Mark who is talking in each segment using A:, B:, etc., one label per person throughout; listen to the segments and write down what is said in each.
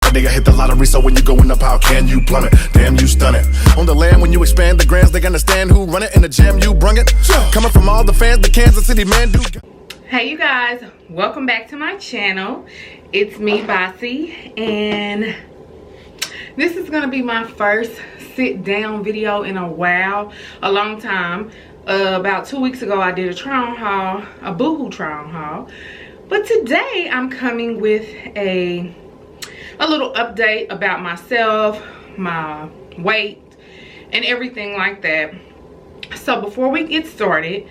A: a nigga hit the lottery, so when you going up, how can you plummet? Damn, you stun it. On the land, when you expand the grands, they understand who run it. In the jam, you brung it. Coming from all the fans, the Kansas City man do.
B: Hey you guys, welcome back to my channel. It's me, Bossy, and this is gonna be my first sit down video in a while, a long time. About 2 weeks ago I did a try on haul, a boohoo try on haul, but today I'm coming with a little update about myself, my weight, and everything like that. So before we get started,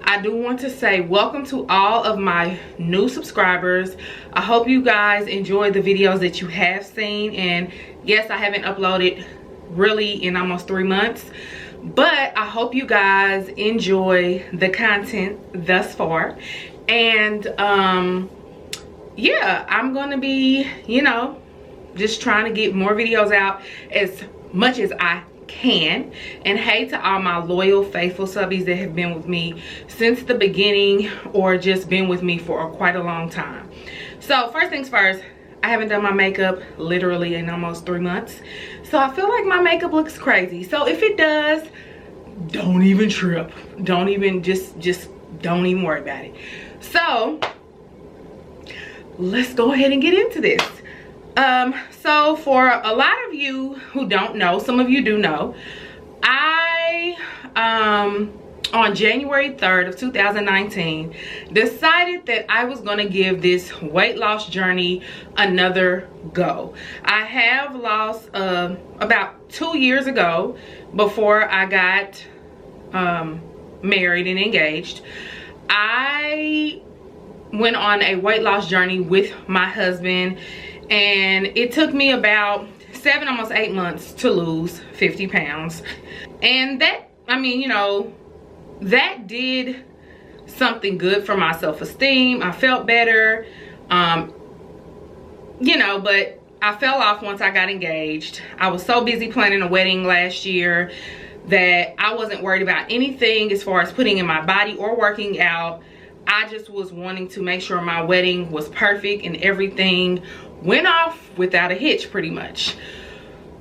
B: I do want to say welcome to all of my new subscribers. I hope you guys enjoyed the videos that you have seen, and yes, I haven't uploaded really in almost 3 months, but I hope you guys enjoy the content thus far. And yeah, I'm gonna be, you know, just trying to get more videos out as much as I can. And hey to all my loyal, faithful subbies that have been with me since the beginning or just been with me for quite a long time. So first things first, I haven't done my makeup literally in almost 3 months, so I feel like my makeup looks crazy. So if it does, don't even trip, don't even just don't even worry about it. So let's go ahead and get into this. So for a lot of you who don't know, some of you do know, I on January 3rd of 2019 decided that I was going to give this weight loss journey another go. I have lost about 2 years ago, before I got married and engaged. I went on a weight loss journey with my husband, and it took me about 7, almost 8 months to lose 50 pounds. And that, I mean, you know, that did something good for my self-esteem. I felt better, you know, but I fell off once I got engaged. I was so busy planning a wedding last year that I wasn't worried about anything as far as putting in my body or working out. I just was wanting to make sure my wedding was perfect and everything went off without a hitch, pretty much.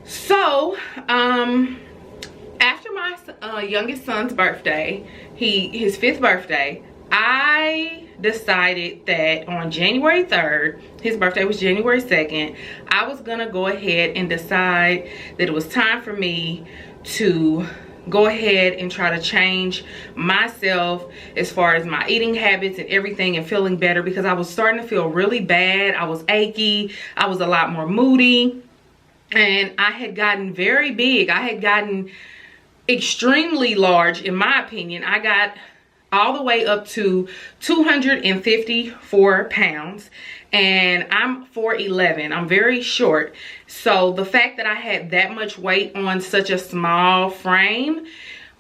B: So after my youngest son's birthday, his 5th birthday, I decided that on January 3rd, his birthday was January 2nd, I was gonna go ahead and decide that it was time for me to go ahead and try to change myself as far as my eating habits and everything, and feeling better, because I was starting to feel really bad. I was achy, I was a lot more moody, and I had gotten very big. I had gotten extremely large, in my opinion. I got all the way up to 254 pounds, and I'm 4'11". I'm very short. So the fact that I had that much weight on such a small frame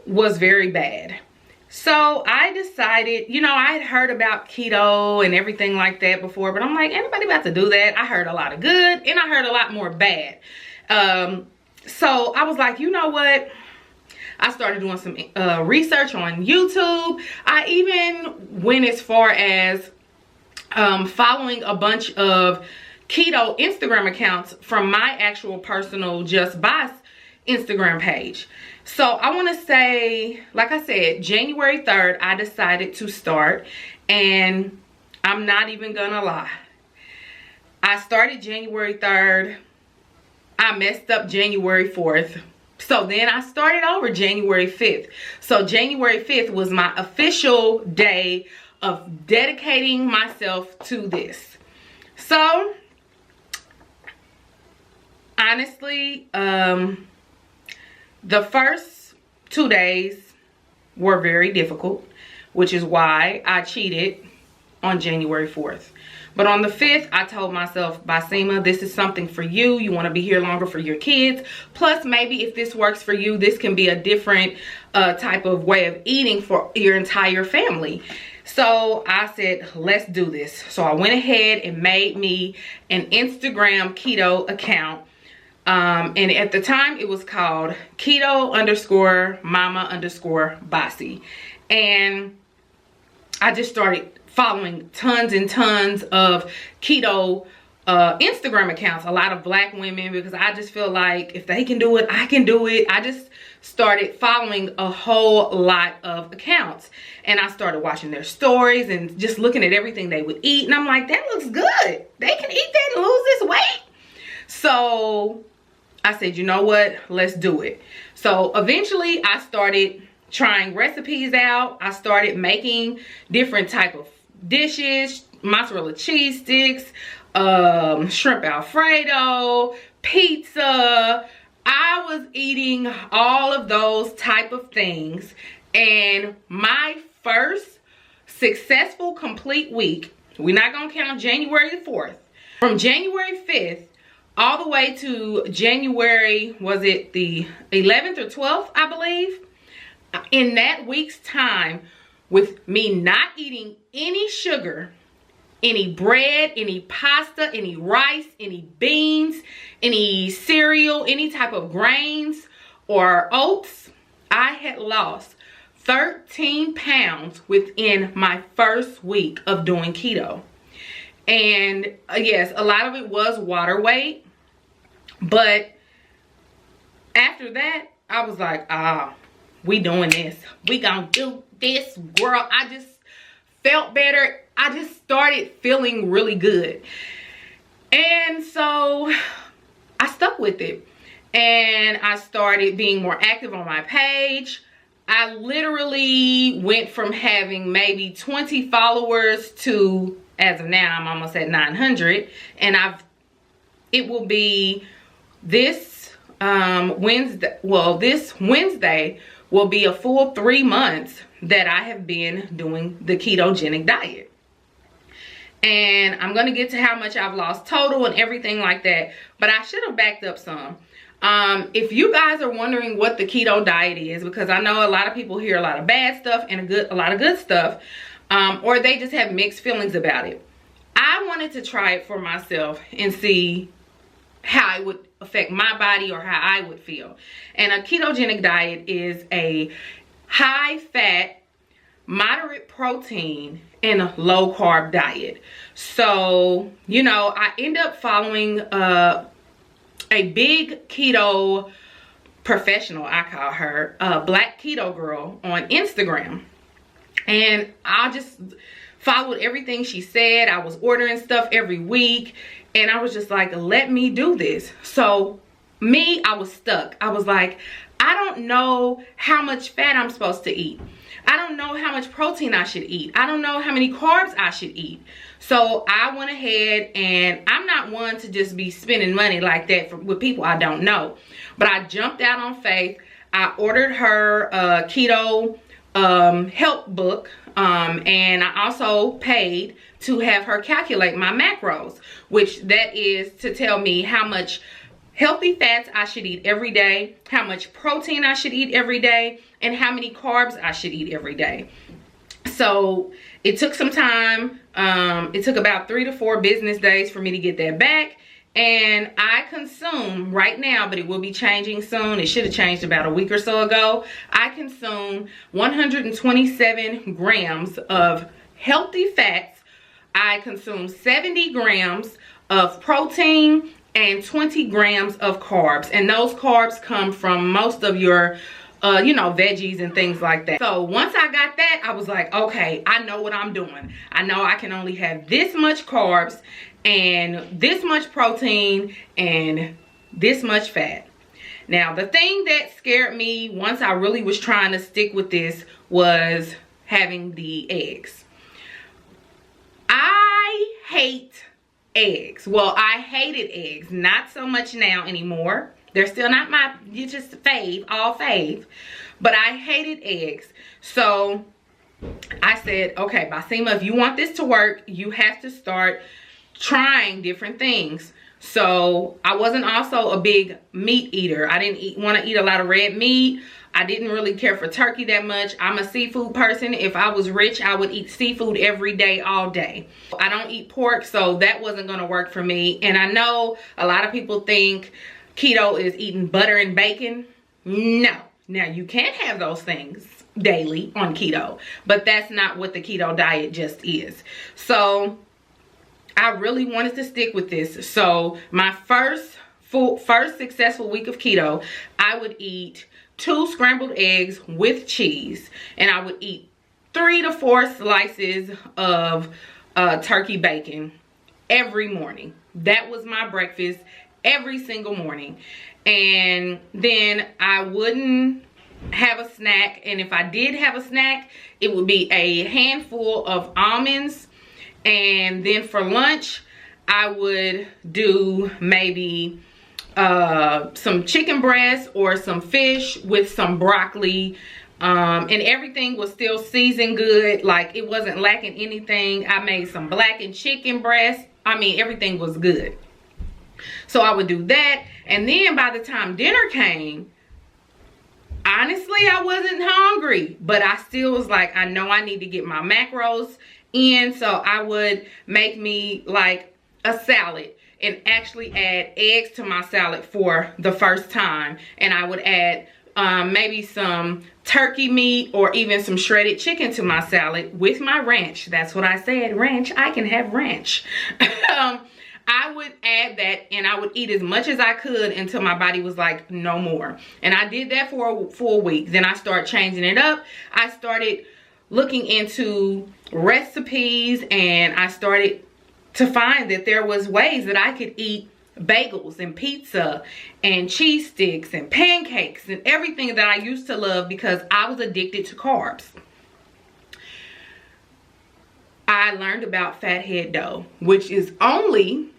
B: was very bad. So I decided, you know, I had heard about keto and everything like that before, but I'm like, anybody about to do that? I heard a lot of good and I heard a lot more bad. So I was like, you know what? I started doing some research on YouTube. I even went as far as following a bunch of keto Instagram accounts from my actual personal Just Boss Instagram page. So I want to say, like I said, January 3rd, I decided to start, and I'm not even gonna lie. I started January 3rd. I messed up January 4th. So then I started over January 5th. So January 5th was my official day of dedicating myself to this. So honestly, the first 2 days were very difficult, which is why I cheated on January 4th. But on the 5th, I told myself, Basima, this is something for you. You want to be here longer for your kids. Plus, maybe if this works for you, this can be a different type of way of eating for your entire family. So I said, let's do this. So I went ahead and made me an Instagram keto account. And at the time, it was called Keto_Mama_Bossy. And I just started following tons and tons of keto Instagram accounts, a lot of black women, because I just feel like if they can do it, I can do it. I just started following a whole lot of accounts, and I started watching their stories and just looking at everything they would eat, and I'm like, that looks good. They can eat that and lose this weight. So I said, you know what, let's do it. So eventually I started trying recipes out. I started making different type of dishes, mozzarella cheese sticks, shrimp Alfredo, pizza. I was eating all of those type of things, and my first successful complete week, we're not gonna count January the 4th, from January 5th all the way to January, was it the 11th or 12th, I believe? In that week's time, with me not eating any sugar, any bread, any pasta, any rice, any beans, any cereal, any type of grains or oats, I had lost 13 pounds within my first week of doing keto. And yes, a lot of it was water weight, but after that, I was like, we doing this. We gonna do this, girl. I just felt better. I just started feeling really good. And so I stuck with it. And I started being more active on my page. I literally went from having maybe 20 followers to, as of now, I'm almost at 900. And it will be this Wednesday, well, this Wednesday will be a full 3 months that I have been doing the ketogenic diet. And I'm going to get to how much I've lost total and everything like that, but I should have backed up some. If you guys are wondering what the keto diet is, because I know a lot of people hear a lot of bad stuff and a lot of good stuff, or they just have mixed feelings about it. I wanted to try it for myself and see how it would affect my body or how I would feel. And a ketogenic diet is a high fat, moderate protein, and a low carb diet. So, you know, I end up following a big keto professional, I call her, Black Keto Girl on Instagram. And I just followed everything she said. I was ordering stuff every week, and I was just like, let me do this. So me, I was stuck. I was like, I don't know how much fat I'm supposed to eat. I don't know how much protein I should eat. I don't know how many carbs I should eat. So I went ahead, and I'm not one to just be spending money like that with people I don't know. But I jumped out on faith. I ordered her a keto help book, and I also paid to have her calculate my macros, which that is to tell me how much healthy fats I should eat every day, how much protein I should eat every day, and how many carbs I should eat every day. So it took some time. It took about 3 to 4 business days for me to get that back. And I consume right now, but it will be changing soon. It should have changed about a week or so ago. I consume 127 grams of healthy fats. I consume 70 grams of protein and 20 grams of carbs. And those carbs come from most of your you know, veggies and things like that. So once I got that, I was like, okay, I know what I'm doing. I know I can only have this much carbs and this much protein and this much fat. Now, the thing that scared me once I really was trying to stick with this was having the eggs. I hate eggs. Well, I hated eggs. Not so much now anymore. They're still not my, you just fave, all fave. But I hated eggs. So I said, okay, Basima, if you want this to work, you have to start trying different things. So I wasn't also a big meat eater. I didn't want to eat a lot of red meat. I didn't really care for turkey that much. I'm a seafood person. If I was rich, I would eat seafood every day, all day. I don't eat pork, so that wasn't going to work for me. And I know a lot of people think keto is eating butter and bacon. No. Now, you can have those things daily on keto, but that's not what the keto diet just is. So I really wanted to stick with this. So my first successful week of keto, I would eat 2 scrambled eggs with cheese, and I would eat 3 to 4 slices of turkey bacon every morning. That was my breakfast every single morning. And then I wouldn't have a snack, and if I did have a snack, it would be a handful of almonds. And then for lunch, I would do maybe some chicken breast or some fish with some broccoli. And everything was still seasoned good. Like, it wasn't lacking anything. I made some blackened chicken breast. I mean, everything was good. So I would do that. And then by the time dinner came, honestly, I wasn't hungry. But I still was like, I know I need to get my macros in. So I would make me like a salad and actually add eggs to my salad for the first time. And I would add maybe some turkey meat or even some shredded chicken to my salad with my ranch. That's what I said, ranch. I can have ranch. I would add that, and I would eat as much as I could until my body was like, no more. And I did that for a week. Then I started changing it up. I started looking into recipes, and I started to find that there was ways that I could eat bagels and pizza and cheese sticks and pancakes and everything that I used to love because I was addicted to carbs. I learned about fathead dough, which is only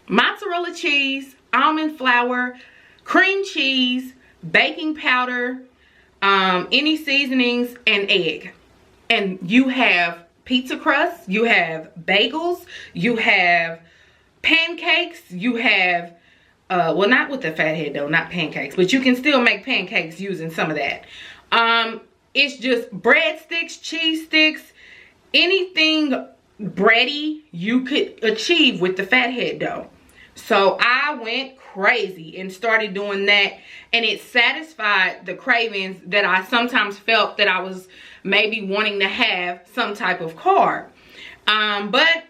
B: mozzarella cheese, almond flour, cream cheese, baking powder, any seasonings, and egg. And you have pizza crust, you have bagels, you have pancakes, you have well, not with the fathead dough, not pancakes, but you can still make pancakes using some of that. It's just breadsticks, cheese sticks, anything bready you could achieve with the fathead dough. So I went crazy and started doing that, and it satisfied the cravings that I sometimes felt that I was maybe wanting to have some type of carb. But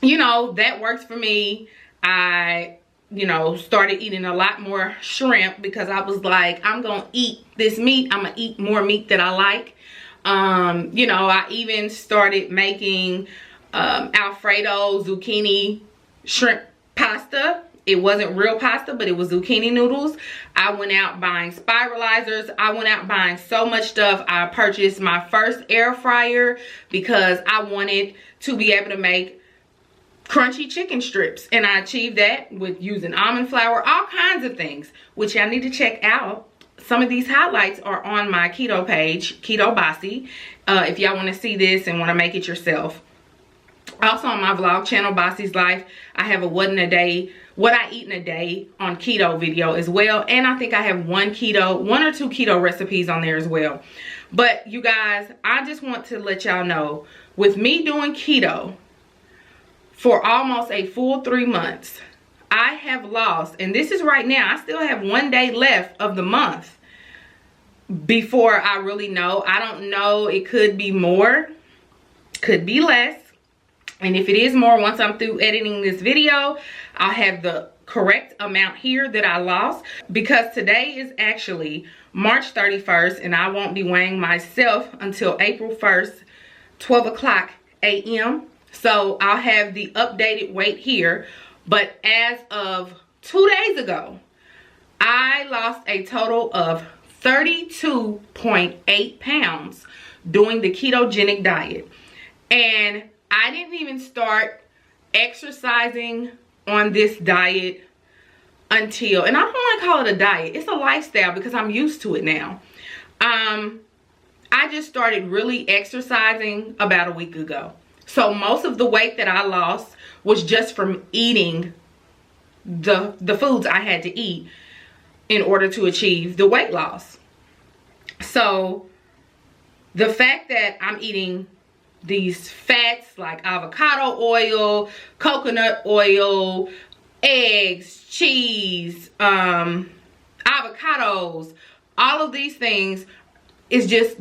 B: you know, that works for me. I, you know, started eating a lot more shrimp because I was like, I'm gonna eat this meat. I'm gonna eat more meat that I like. You know, I even started making Alfredo zucchini shrimp pasta. It wasn't real pasta, but it was zucchini noodles. I went out buying spiralizers. I went out buying so much stuff. I purchased my first air fryer because I wanted to be able to make crunchy chicken strips, and I achieved that with using almond flour, all kinds of things, which y'all need to check out. Some of these highlights are on my keto page, Keto Bossy, if y'all want to see this and want to make it yourself. Also on my vlog channel, Bossy's Life, I have a what I eat in a day on keto video as well, and I think I have one or two keto recipes on there as well. But you guys, I just want to let y'all know, with me doing keto for almost a full 3 months, I have lost, and this is right now, I still have 1 day left of the month before I really know. I don't know, it could be more, could be less. And if it is more, once I'm through editing this video, I'll have the correct amount here that I lost, because today is actually March 31st and I won't be weighing myself until April 1st, 12 o'clock a.m. So I'll have the updated weight here. But as of 2 days ago, I lost a total of 32.8 pounds doing the ketogenic diet. And I didn't even start exercising on this diet until, and I don't want to call it a diet, it's a lifestyle because I'm used to it now. I just started really exercising about a week ago. So most of the weight that I lost was just from eating the foods I had to eat in order to achieve the weight loss. So the fact that I'm eating these fats like avocado oil, coconut oil, eggs, cheese, avocados, all of these things is just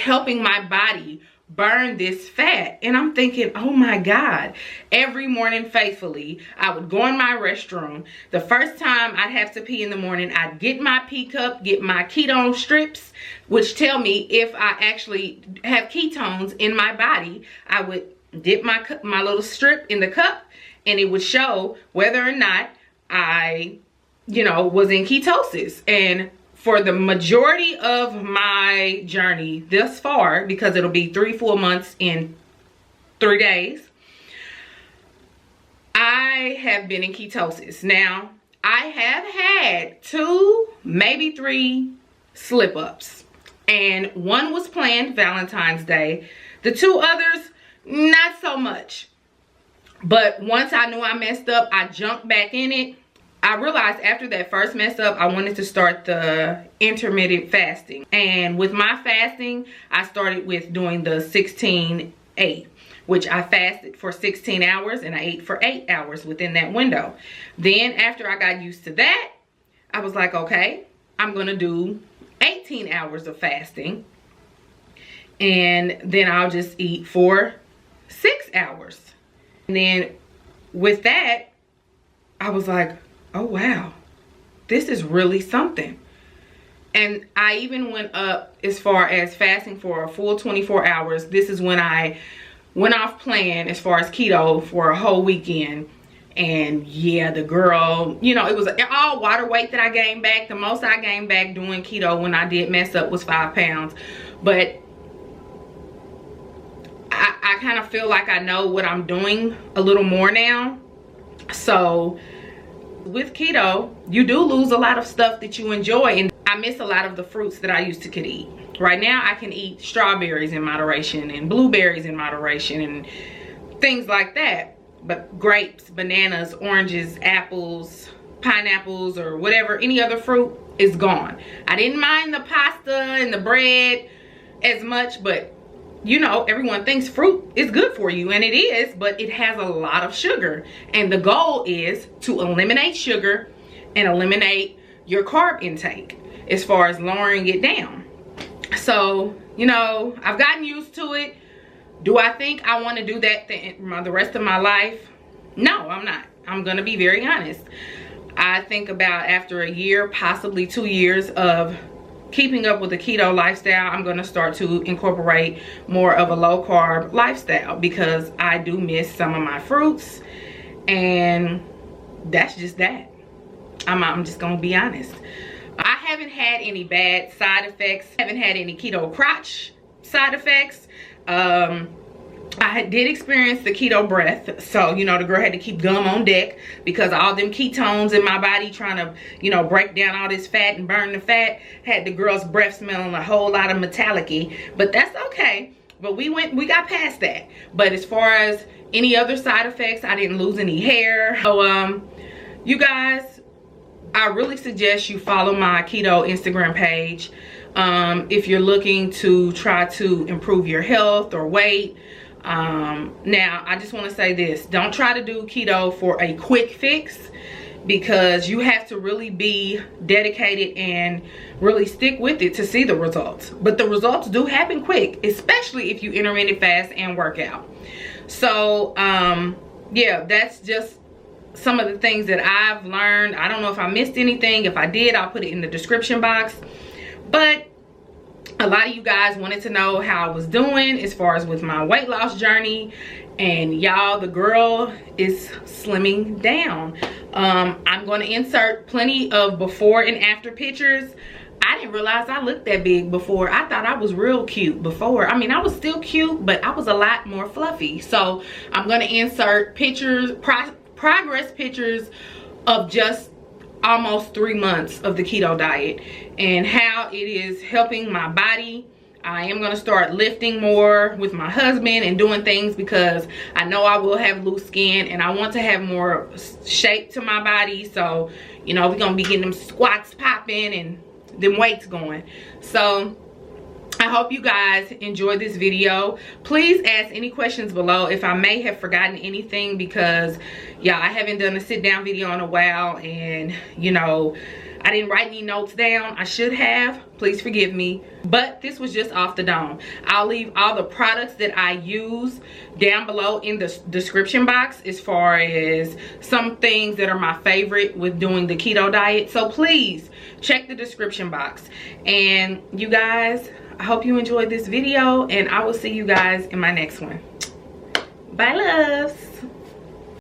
B: helping my body burn this fat. And I'm thinking, oh my God. Every morning faithfully, I would go in my restroom. The first time I'd have to pee in the morning, I'd get my pee cup, get my ketone strips, which tell me if I actually have ketones in my body. I would dip my little strip in the cup, and it would show whether or not I, you know, was in ketosis. And for the majority of my journey thus far, because it'll be 3 full months in 3 days, I have been in ketosis. Now, I have had 2, maybe 3 slip-ups. And one was planned Valentine's Day. The 2 others, not so much. But once I knew I messed up, I jumped back in it. I realized after that first mess up, I wanted to start the intermittent fasting. And with my fasting, I started with doing the 16-8, which I fasted for 16 hours and I ate for 8 hours within that window. Then after I got used to that, I was like, okay, I'm gonna do 18 hours of fasting. And then I'll just eat for 6 hours. And then with that, I was like, oh wow, this is really something. And I even went up as far as fasting for a full 24 hours. This is when I went off plan as far as keto for a whole weekend. And yeah, the girl, you know, it was all water weight that I gained back. The most I gained back doing keto when I did mess up was 5 pounds. But I kind of feel like I know what I'm doing a little more now. So with keto, you do lose a lot of stuff that you enjoy, and I miss a lot of the fruits that I used to could eat. Right now, I can eat strawberries in moderation and blueberries in moderation and things like that. But grapes, bananas, oranges, apples, pineapples, or whatever, any other fruit is gone. I didn't mind the pasta and the bread as much, but you know, everyone thinks fruit is good for you, and it is, but it has a lot of sugar. And the goal is to eliminate sugar and eliminate your carb intake as far as lowering it down. So, you know, I've gotten used to it. Do I think I want to do that the rest of my life? No, I'm not. I'm going to be very honest. I think about after a year, possibly 2 years of keeping up with the keto lifestyle, I'm going to start to incorporate more of a low carb lifestyle, because I do miss some of my fruits, and that's just that. I'm just going to be honest. I haven't had any bad side effects. I haven't had any keto crotch side effects. I did experience the keto breath. So, you know, the girl had to keep gum on deck because all them ketones in my body trying to, you know, break down all this fat and burn the fat. Had the girl's breath smelling a whole lot of metallic-y. But that's okay. But we got past that. But as far as any other side effects, I didn't lose any hair. So, you guys, I really suggest you follow my keto Instagram page. If you're looking to try to improve your health or weight. Now, I just want to say this. Don't try to do keto for a quick fix, because you have to really be dedicated and really stick with it to see the results. But the results do happen quick, especially if you intermittent fast and work out. So, yeah, that's just some of the things that I've learned. I don't know if I missed anything. If I did, I'll put it in the description box. But a lot of you guys wanted to know how I was doing as far as with my weight loss journey. And y'all, the girl is slimming down. I'm going to insert plenty of before and after pictures. I didn't realize I looked that big before. I thought I was real cute before. I mean, I was still cute, but I was a lot more fluffy. So I'm going to insert pictures, progress pictures of just almost 3 months of the keto diet and how it is helping my body. I am going to start lifting more with my husband and doing things, because I know I will have loose skin and I want to have more shape to my body. So, you know, we're going to be getting them squats popping and them weights going. So I hope you guys enjoyed this video. Please ask any questions below if I may have forgotten anything, because yeah, I haven't done a sit down video in a while, and you know, I didn't write any notes down. I should have. Please forgive me. But this was just off the dome. I'll leave all the products that I use down below in the description box, as far as some things that are my favorite with doing the keto diet. So please check the description box. And you guys, I hope you enjoyed this video, and I will see you guys in my next one. Bye, loves.